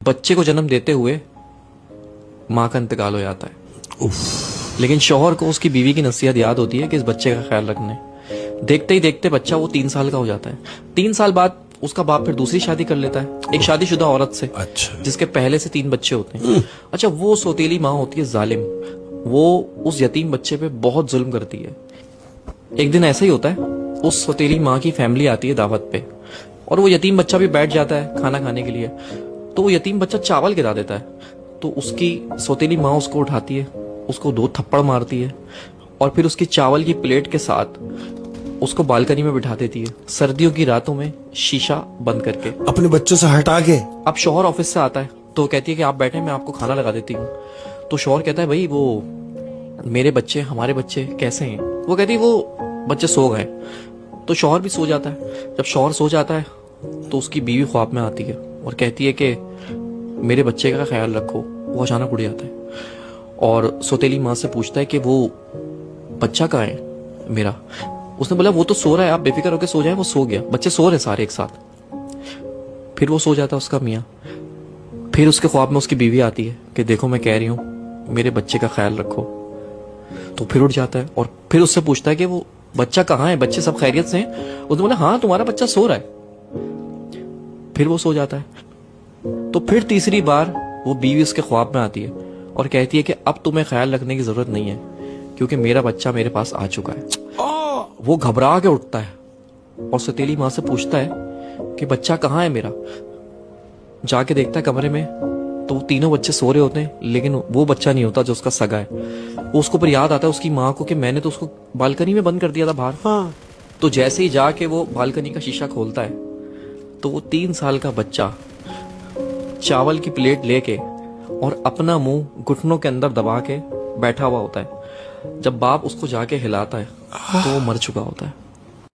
बच्चे को जन्म देते हुए माँ का इंतकाल हो जाता है। लेकिन शौहर को उसकी बीवी की नसीहत याद होती है कि इस बच्चे का ख्याल रखना है। देखते ही देखते बच्चा वो 3 साल का हो जाता है। 3 साल बाद उसका बाप फिर दूसरी शादी कर लेता है एक शादीशुदा औरत से। अच्छा। जिसके पहले से 3 बच्चे होते हैं। अच्छा, वो सौतेली माँ होती है जालिम। वो उस यतीम बच्चे पे बहुत जुल्म करती है। एक दिन ऐसा ही होता है, उस सौतेली माँ की फैमिली आती है दावत पे और वो यतीम बच्चा भी बैठ जाता है खाना खाने के लिए। तो वो यतीम बच्चा चावल गिरा देता है। तो उसकी सौतेली माँ उसको उठाती है, उसको 2 थप्पड़ मारती है और फिर उसकी चावल की प्लेट के साथ उसको बालकनी में बिठा देती है, सर्दियों की रातों में शीशा बंद करके। अपने बच्चों से हटा के। अब शौहर ऑफिस से आता है तो कहती है कि आप बैठे, मैं आपको खाना लगा देती हूँ। तो शौहर कहता है भाई वो मेरे बच्चे, हमारे बच्चे कैसे हैं? वो कहती है वो बच्चे सो गए। तो शौहर भी सो जाता है। जब शौहर सो जाता है तो उसकी बीवी ख्वाब में आती है और कहती है कि मेरे बच्चे का ख्याल रखो। वो अचानक उड़ जाता है और सौतेली माँ से पूछता है कि वो बच्चा कहाँ है मेरा? उसने बोला वो तो सो रहा है, आप बेफिक्र होकर सो जाए। वो सो गया, बच्चे सो रहे सारे एक साथ। फिर वो सो जाता है उसका मियाँ। फिर उसके ख्वाब में उसकी बीवी आती है कि देखो मैं कह रही हूँ मेरे बच्चे का ख्याल रखो। तो फिर उठ जाता है और फिर उससे पूछता है कि वो बच्चा कहाँ है, बच्चे सब खैरियत से हैं? उसने बोला हाँ तुम्हारा बच्चा सो रहा है। फिर वो सो जाता है। तो फिर तीसरी बार वो बीवी उसके ख्वाब में आती है और कहती है कि अब तुम्हें ख्याल रखने की जरूरत नहीं है क्योंकि मेरा बच्चा मेरे पास आ चुका है। वो घबरा के उठता है और सौतेली माँ से पूछता है कि बच्चा कहाँ है मेरा? जाके देखता है कमरे में तो वो तीनों बच्चे सो रहे होते हैं, लेकिन वो बच्चा नहीं होता जो उसका सगा है। वो उसको पर याद आता है उसकी माँ को कि मैंने तो उसको बालकनी में बंद कर दिया था बाहर। हाँ। तो जैसे ही जाके वो बालकनी का शीशा खोलता है तो वो 3 साल का बच्चा चावल की प्लेट लेके और अपना मुंह घुटनों के अंदर दबा के बैठा हुआ होता है। जब बाप उसको जाके हिलाता है तो वो मर चुका होता है।